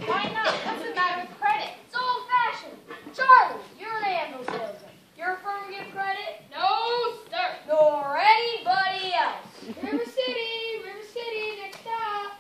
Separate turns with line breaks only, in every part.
Why not? What's the matter with credit? It's old-fashioned. Charlie, you're an anvil salesman. Your firm give credit? No, sir. Nor anybody else. River City, next stop.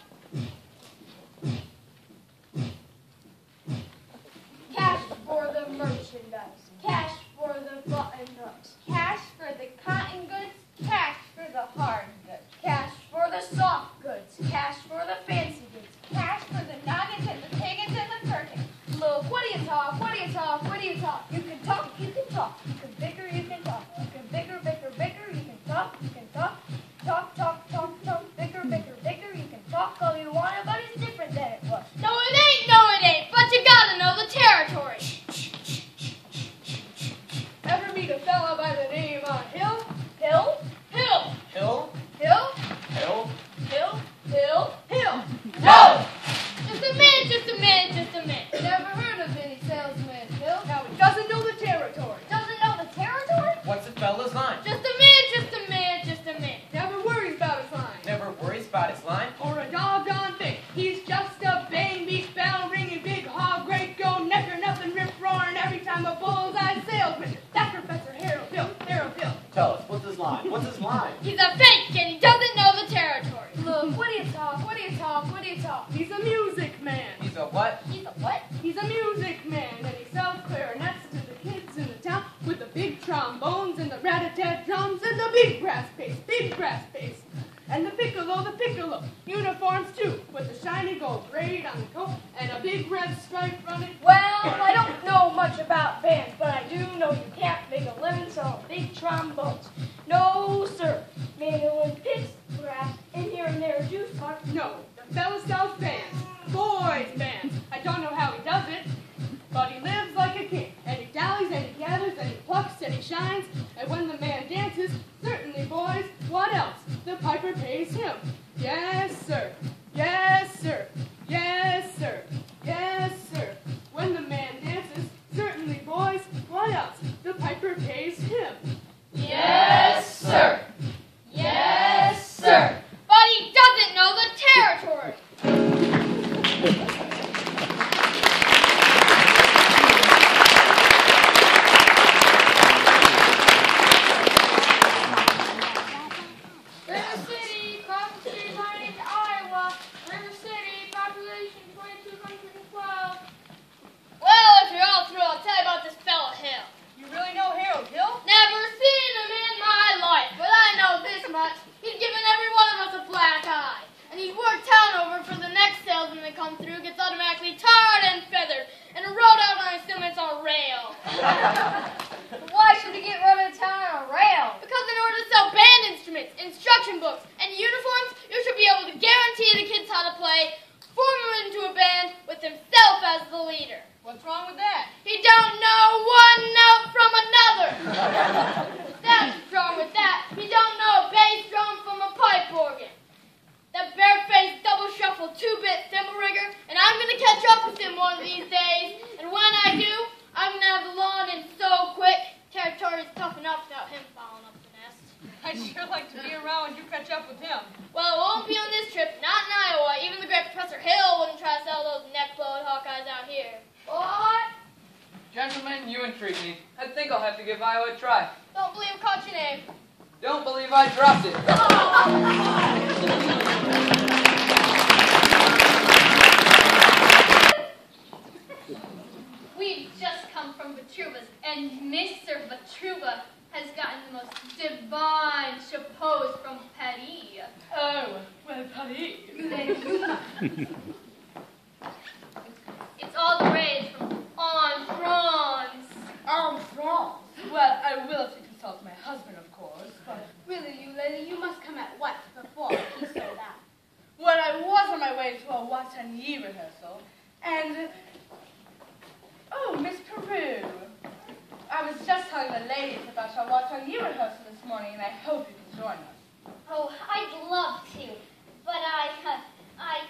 Cash for the merchandise. Cash for the button-ups. Cash for the cotton goods. Cash for the hard goods. Cash for the soft goods. Cash for the fancy goods. Cash for the nuggets and the tickets and the turkey. Look, what do you talk? What do you talk? What do you talk? You can talk, you can talk. You can bicker, you can talk. You can bicker, bicker, bicker. You can talk, you can talk. Talk, talk, talk, talk. Bicker, bicker, bicker. You can talk all you want, but it's different than it was. No, it ain't. But you gotta know the territory. Ever meet a fella by the name of Hill? Hill? Hill. Hill? Hill? Hill? Hill? Hill? Hill. No! Just a minute. Never heard of any salesman, Hill. Now he doesn't know the territory. Doesn't know the territory?
What's the fella's line?
Just a minute. Never worries about his line.
Never worries about his line?
Or a doggone thing. He's just a bang, beat, bell ringing, big hog, great go, necker, nothing, rip roaring every time a bullseye salesman. That's Professor Harold Hill.
Tell us, what's his line? What's his line?
He's a fake and he doesn't know the territory. Look, what do you talk? He's a music man.
He's a what?
He's a what? He's a music man, and he sells clarinets to the kids in the town with the big trombones and the rat-a-tat drums and the big brass bass. And the piccolo, uniforms too, with the shiny gold braid on the coat and a big red stripe running. Well, I don't know much about bands, but I do know you can't make a living selling big trombones. No, sir. Mandolin picks, brass, and here and there a juice box. No, the fella sells bands, boys' bands. I don't know how he does it, but he lives like a king, and he dallies and he gathers and he plucks and he shines, and when the man dances, certainly, boys, what else? The piper pays him. Yes, sir. When the man dances, certainly, boys, what else? The piper pays him. Yes, sir. But he doesn't know the territory. River City, across the street line into Iowa. River City, population 2,212. Well, if you're all through, I'll tell you about this fella Hill. You really know Harold Hill? Never seen him in my life, but I know this much. He's given every one of us a black eye. And he's worked town over for the next salesman that comes through, gets automatically tarred and feathered, and rode out on instruments on rail. Why should he get run out of town on a rail? Because in order to sell band instruments, instruction books, and uniforms, you should be able to guarantee the kids how to play, form them into a band with himself as the leader. What's wrong with that? He don't know one note from another. That's what's wrong with that. He don't know a bass drum from a pipe organ. The bare-faced, double-shuffled, 2-bit thimble rigger, and I'm going to catch up with him one of these days. And when I do, I'm going to have the lawn in so quick, territory's tough enough without him following up the nest.
I'd sure like to be around when you catch up with him.
Well, it won't be on this trip, not in Iowa. Even the great Professor Hill wouldn't try to sell those neck-blowed Hawkeyes out here. What?
Gentlemen, you intrigue me. I think I'll have to give Iowa a try.
Don't believe I caught your name.
Don't believe I dropped it.
We've just come from Vitruva's, and Mr. Vitruva has gotten the most divine chapeaus from Paris.
Oh, well, Paris.
Then you must. It's all the rage from En France.
En France? Well, I will have to consult my husband, of course, but
Really, you lady, you must come at once before he so that.
when I was on my way to a Watanye rehearsal, and... Oh, Miss Peru. I was just telling the ladies about our Watanye rehearsal this morning, and I hope you can join us.
Oh, I'd love to, but I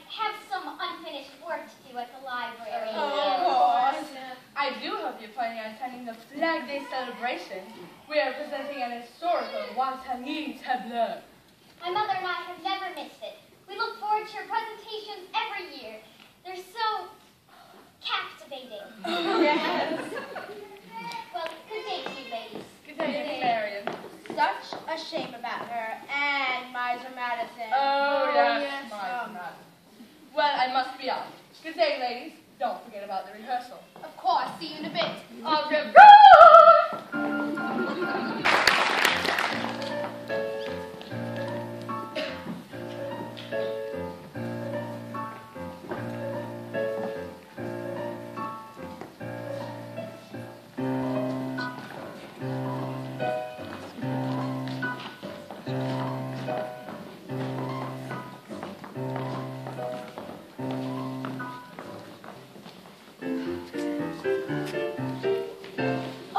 have some unfinished work to do at the library.
Of course. I do hope you're planning on attending the Flag Day celebration. We are presenting an historical Watanye tableau.
My mother and I have never missed it. We look forward to your presentations every year. They're so
Yes.
Well, good day to you, ladies.
Good day, Marion. Such a shame about her and Miser Madison.
Oh, yes.
Miser Madison. Well, I must be off. Good day, ladies. Don't forget about the rehearsal.
Of course, see you in a bit.
Au revoir!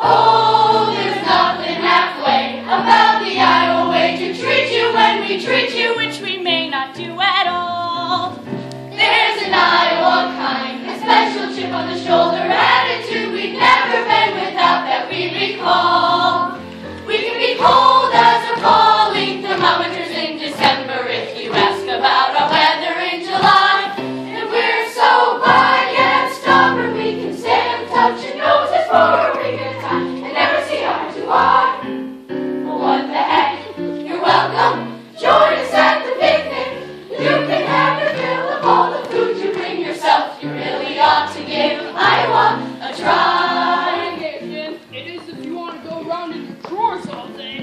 Oh, there's nothing halfway about the Iowa way to treat you when we treat you, which we may not do at all. There's an Iowa kind, a special chip on the shoulder attitude we've never been without that we recall. We can be cold as a falling thermometers in December if you ask about our weather in July. And we're so black and stubborn we can stand touching noses for a week at a time and never see eye to eye. What the heck? You're welcome. Join us at the picnic. You can have your fill of all the food you bring yourself. You really ought to give Iowa a try.
It is if you want to go around in your drawers all day.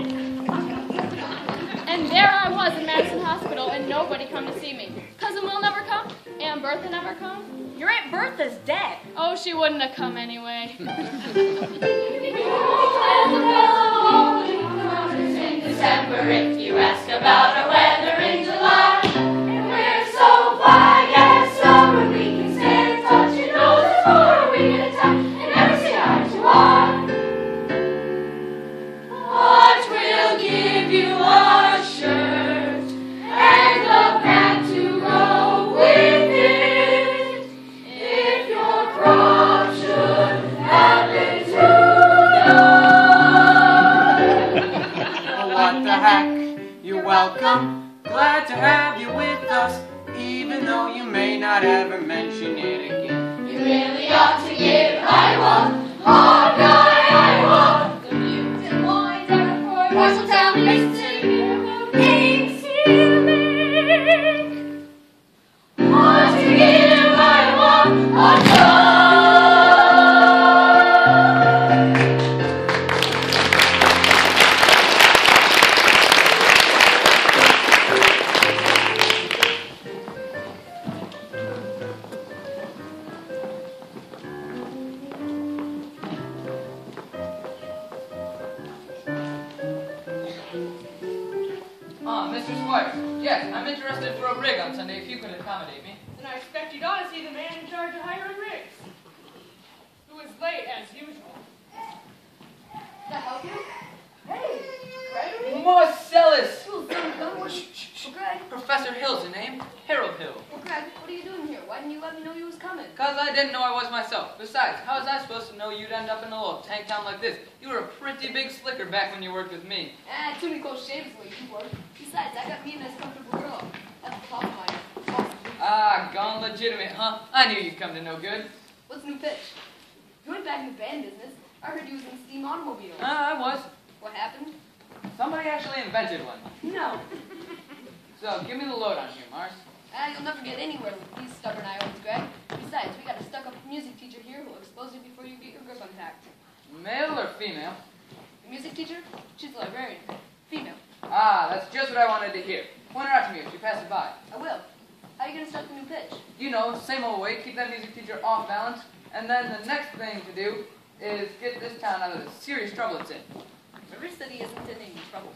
And there I was in Madison Hospital, and nobody come to see me. Cousin Will never come? Aunt Bertha never come?
Your Aunt Bertha's dead.
Oh, she wouldn't have come anyway.
In December, if you ask about our weather in July, and we're so black and stubborn we can stand touching noses for a week at a time and never see eye to eye. But we'll give you our shirt and a pant to go with it if your crop should happen to
Oh, what the heck? You're welcome. Glad to have you with us, even though you may not ever mention it again.
You really ought to give Iowa, Hawkeye, Iowa, the views and wines are for Marshalltown, Mississippi, Kings Lake. Ought to give Iowa a try.
Mr. Squires. Yes, I'm interested for a rig on Sunday if you can accommodate me.
Then I expect you'd ought to see the man in charge of hiring rigs. Who is late as usual.
Can I help you? Hey, Gregory?
Marcellus!
Greg,
Professor Hill's the name. Harold Hill.
well, Greg, what are you doing here? Why didn't you let me know you was coming?
Because I didn't know I was myself. Besides, how was I supposed to know you'd end up in a little tank town like this? You were a pretty big slicker back when you worked with me.
Too many close shaves the way you were. Besides, I got me a nice comfortable girl. That's the top of mine.
Ah, gone legitimate, huh? I knew you'd come to no good.
What's the new pitch? You went back in the band business. I heard you was in steam automobiles.
I was.
What happened?
Somebody actually invented one.
No.
So, give me the load on here, Mars.
You'll never get anywhere with these stubborn Iowans, Greg. Besides, we got a stuck-up music teacher here who'll expose you before you get your grip unpacked.
Male or female?
The music teacher? She's a librarian. Female.
Ah, that's just what I wanted to hear. Point her out to me if you pass it by.
I will. How are you gonna start the new pitch?
You know, same old way, keep that music teacher off balance, and then the next thing to do is get this town out of the serious trouble it's in.
River City isn't in any trouble.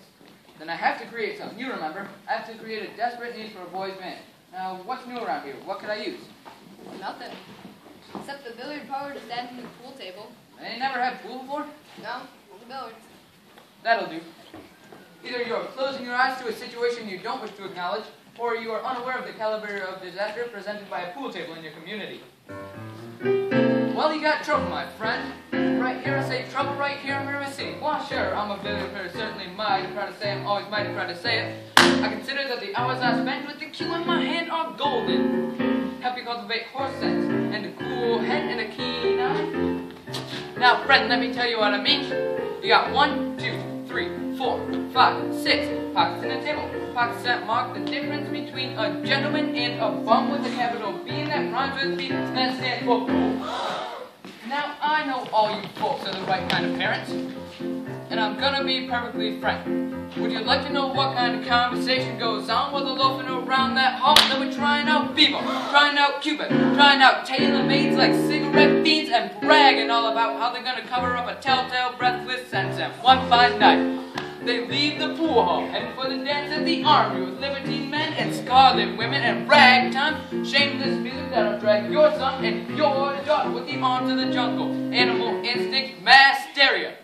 Then I have to create something. You remember, I have to create a desperate need for a boys' band. Now, what's new around here? What could I use?
Nothing. Except the billiard parlor to stand in the pool table.
I never had pool before?
No, only billiards.
That'll do. Either you're closing your eyes to a situation you don't wish to acknowledge, or you are unaware of the caliber of disaster presented by a pool table in your community. Well, you got trouble, my friend. Right here, I say trouble right here in River City. Well, sure, I'm a billiard player, certainly mighty proud to say I'm always mighty proud to say it. I consider that the hours I spend with the cue in my hand are golden. Help you cultivate horse sense, and a cool head and a keen eye. friend, let me tell you what I mean. You got 1, 2, 3, 4, 5, 6 pockets in the table. Pockets that mark the difference between a gentleman and a bum with a capital B, and that rhymes with B, and that stands for fool. Now, I know all you folks are the right kind of parents, and I'm gonna be perfectly frank. Would you like to know what kind of conversation goes on while they're loafing around that hall? They were trying out Bevo, trying out Cupid, trying out tailor-mades like cigarette fiends, and bragging all about how they're gonna cover up a telltale breathless sentence. And one fine night, they leave the pool hall, heading for the dance at the army with libertine men and scarlet women and ragtime, shameless music that'll drag your son and your daughter with the arms of the jungle. Animal instinct, mass hysteria.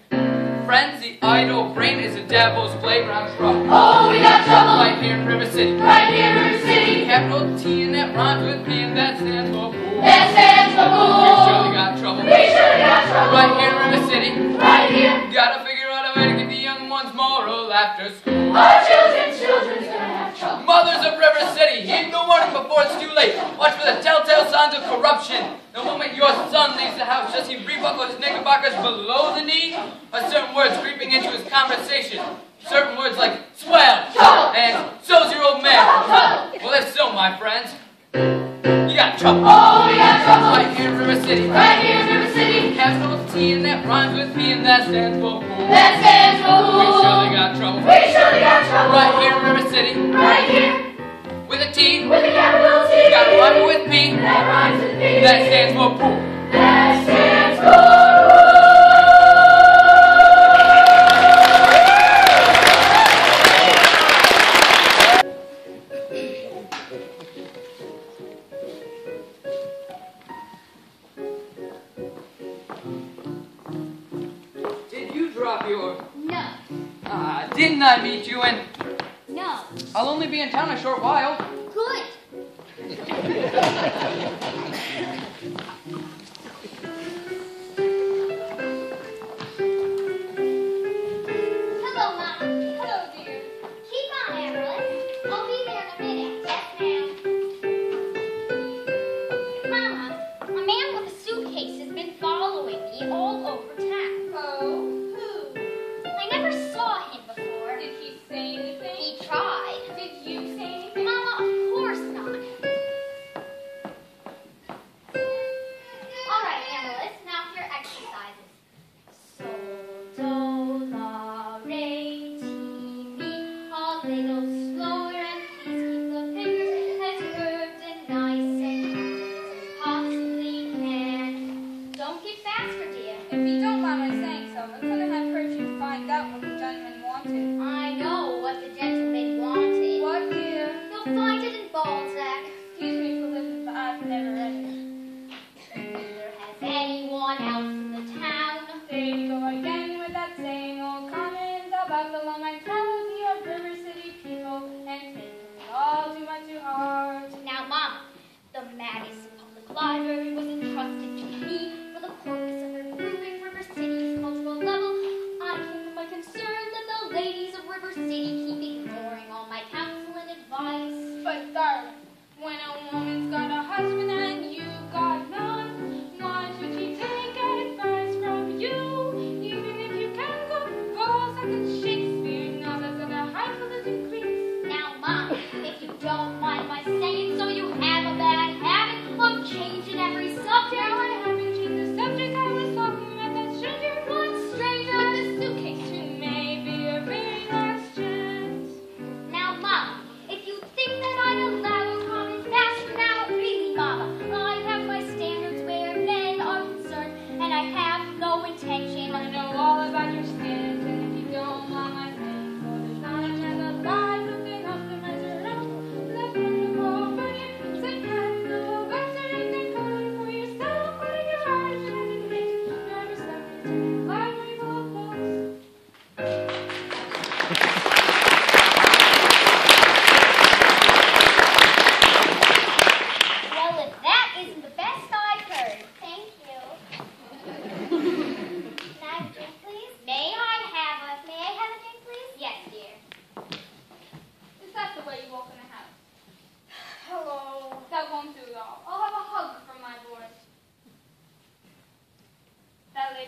Friends, the idle brain is a devil's playground trouble.
Oh, we got trouble.
Right here in River City.
Right here in River City.
Capital T and that rhymes with P and that stands for pool.
That stands for pool.
We surely got trouble.
We surely got trouble.
Right here in River City.
Right here.
Gotta figure out a way to get the young ones moral after school.
Our children's gonna have trouble.
Mothers of River City, heed the warning before it's too late. Watch for the telltale signs of corruption. The moment your son leaves the house, does he rebuckle his knickerbockers below the knee? Or certain words creeping into his conversation? Certain words like swell and so's your old man. Well, if so, my friends, you got trouble.
Oh, we got trouble.
Right here in River City.
Right here in River City.
Capital T and that rhymes with P and that stands for pool.
That stands for pool.
We surely got trouble.
We surely got trouble.
Right here in River City.
Right here.
With a T.
With a capital T.
Got a rhyme with P.
That rhymes with P.
That stands for pool.
That stands for pool.
Did you drop your...
No.
Didn't I meet you? And
No.
I'll only be in town a short while.
Good. Hello, Mom.
Hello, dear.
Keep on, Amarilyn. I'll be there in a minute. Yes, ma'am. Mama, a man with a suitcase has been following me all over town.
Oh, who?
I never saw him before.
Did he say anything?
He tried.
Did you say anything?
Mama, of course not. All right, Amarilyn, now for your exercises. Sol, do, la, re, ti, mi. A little slower and please keep the fingers as curved and nice and as possibly can. Don't get faster, dear.
If you don't mind my saying so, I couldn't have heard you find out what the gentleman wanted.
I know what the gentleman wanted.
What, dear?
You'll find it in Balzac.
Excuse me for listening, but I've never read it.
Neither has anyone else in the town.
There you go again with that same old comment about the long mentality of River City people and taking it all too much to heart.
Now, Mama, the Madison Public Library was entrusted to me for the purpose of improving River City's cultural level. I came from my concern that the ladies of River City keep ignoring all my counsel and advice.
But darling, when a woman's got a husband and you've got none, why should she take advantage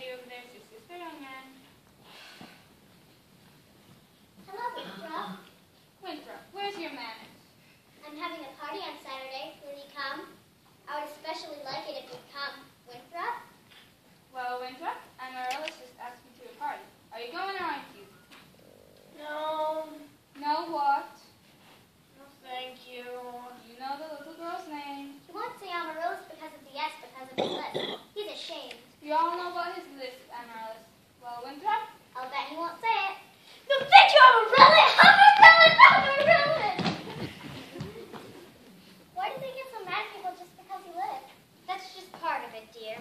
lady over there, Susie. Sit down, man.
Hello, Winthrop.
Winthrop, where's your manners?
I'm having a party on Saturday. Will you come? I would especially like it if you'd come. Winthrop?
Well, Winthrop, Amaryllis just asked me to a party. Are you going or aren't you?
No,
No what?
no, thank you.
You know the little girl's name.
He won't say Amaryllis because of the S because of his list. He's ashamed.
You all know about his list, Amaryllis. Well, Winthrop,
I'll bet he won't say it.
No, thank you, Amaryllis!
Amaryllis! Why do they get so mad at people just because he lives?
That's just part of it, dear.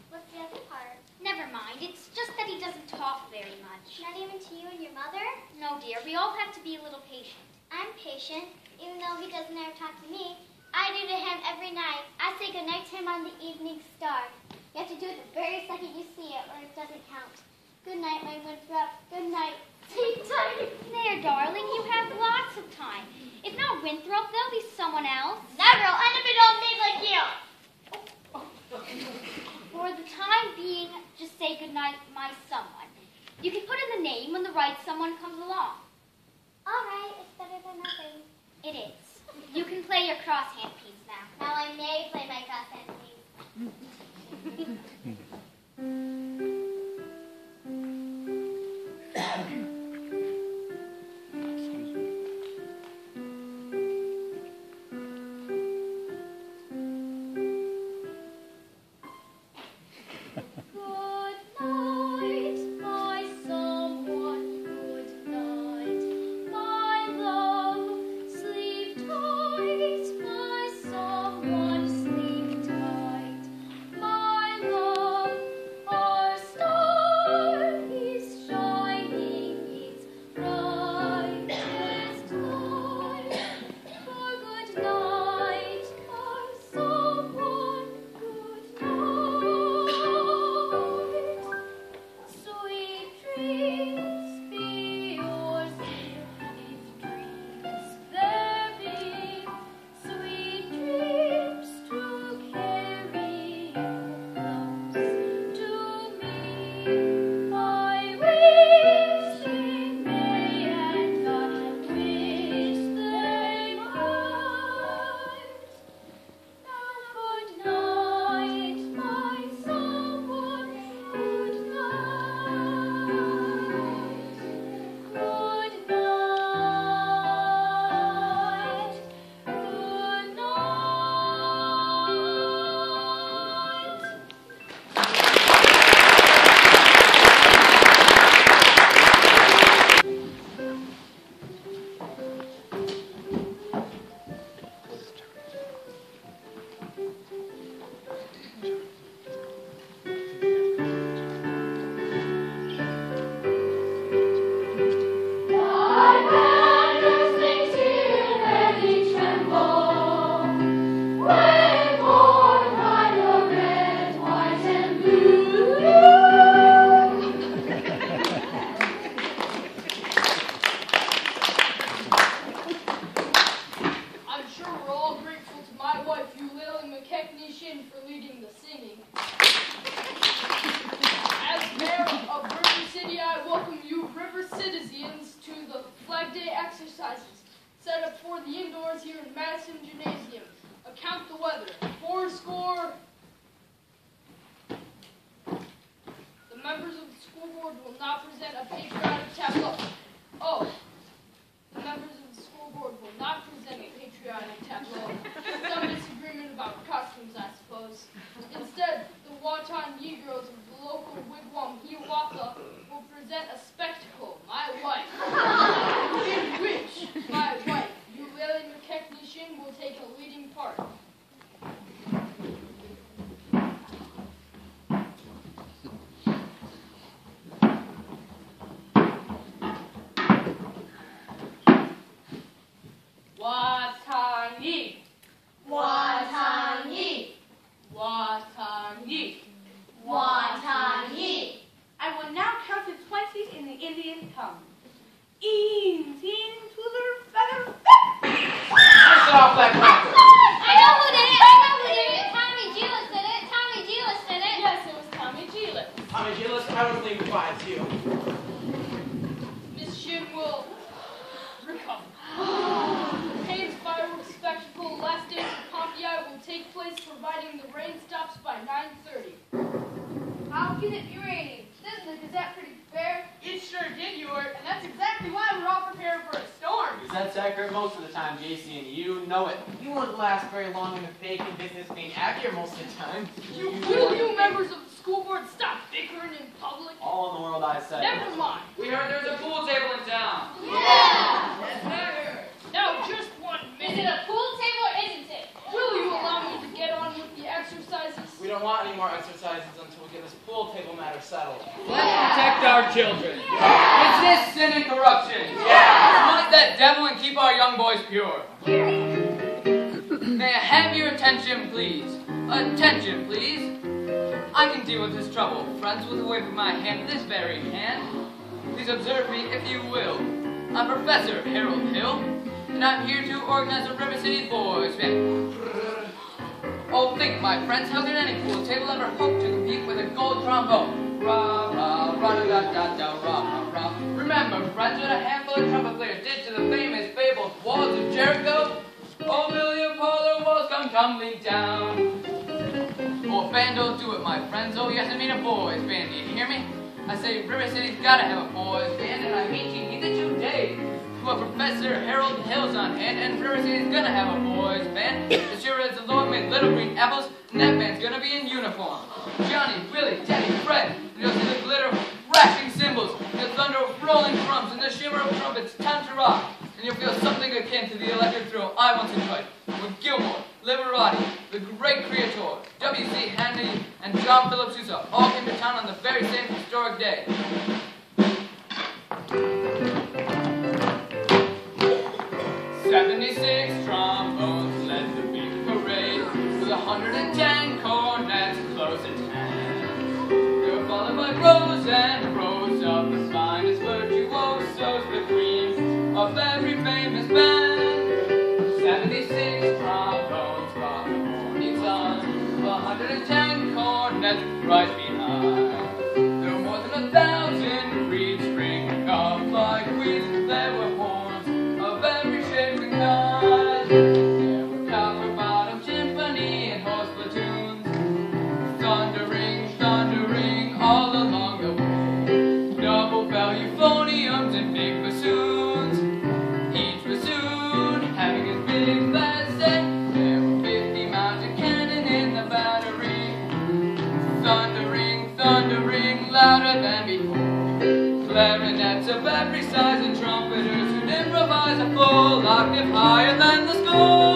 What's the other part?
Never mind. It's just that he doesn't talk very much.
Not even to you and your mother?
No, dear. We all have to be a little patient.
I'm patient, even though he doesn't ever talk to me. I do to him every night. I say goodnight to him on the evening star. You have to do it the very second you see it, or it doesn't count. Good night, my Winthrop. Good night. Sleep tight.
There, darling. You have lots of time. If not Winthrop, there'll be someone else.
Never. I'll end up an old maid like you.
For the time being, just say goodnight, my someone. You can put in the name when the right someone comes along.
All right. It's better than nothing.
It is. You can play your crosshand piece now.
Now I may play my crosshand piece.
Tommy
Angelus. I would leave quiet to you.
This ship will recover. Payne's fireworks spectacle last days of Pompeii will take place providing the rain stops by 9:30.
How can it be raining? Isn't the Gazette pretty fair?
It sure did, Ewart, and that's exactly why we're all prepared for a storm.
That's accurate most of the time, JC, and you know it. You won't last very long in the faking business being accurate most of the time.
Will you members of the school board stop bickering in public?
All in the world, I say.
Never mind.
We heard there's a pool table in town.
Yeah! That's what I heard. Now, just 1
Is it
minute.
a pool table or isn't it?
Will you allow me to get on with the exercises?
We don't want any more exercises until we get this pool table matter settled.
Let's protect our children. Is this sin and corruption? Let's fight that devil and keep our young boys pure. May I have your attention, please? Attention, please. I can deal with this trouble. Friends, with a wave of my hand, this very hand. Please observe me, if you will. I'm Professor Harold Hill, and I'm here to organize a River City Boys Band. Oh, think, my friends, how could any pool table ever hope to compete with a gold trombone? Rah, rah, rah, da, da, da, rah, rah, rah. Remember, friends, what a handful of trumpet players did to the famous fabled walls of Jericho? Oh, will your parlor walls come tumbling down? Oh, a band don't do it, my friends. Oh, yes, I mean a boys band. Do you hear me? I say River City's gotta have a boys band, and I mean you need the 2 days. Well, Professor Harold Hill's on hand, and River City's gonna have a boys band. As sure as the Lord made little green apples, and that band's gonna be in uniform. Johnny, Willie, Teddy, Fred, and you'll see the glitter of crashing cymbals, the thunder of rolling drums, and the shimmer of trumpets. Time to rock, and you'll feel something akin to the electric thrill I once enjoyed when Gilmore, Liberati, the great creator, W.C. Handy, and John Philip Sousa all came to town on the very same historic day. 76 trombones led the big parade, with 110 cornets close at hand. They were followed by rows and rows of the finest virtuosos, the cream of every famous band. 76 trombones brought the morning sun, 110 cornets right behind. There were more than 1,000 reeds springing up like weeds. There were horns of every shape and kind. There were copper-bottom timpani and horse platoons, thundering, thundering all along the way. Double-bell euphoniums and big bassoons, each bassoon having his big band set. There were 50 mounted cannon in the battery, thundering, thundering louder than before. Clarinets of every size and trumpeters who'd improvise a full octave higher than the score.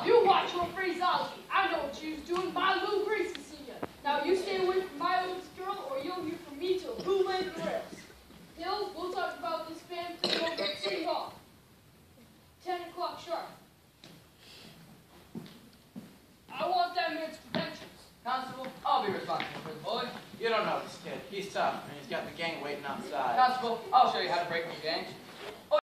You watch your phraseology. I know what you was doing.
You don't know this kid. He's tough, and he's got the gang waiting outside.
Constable, I'll show you how to break new gangs.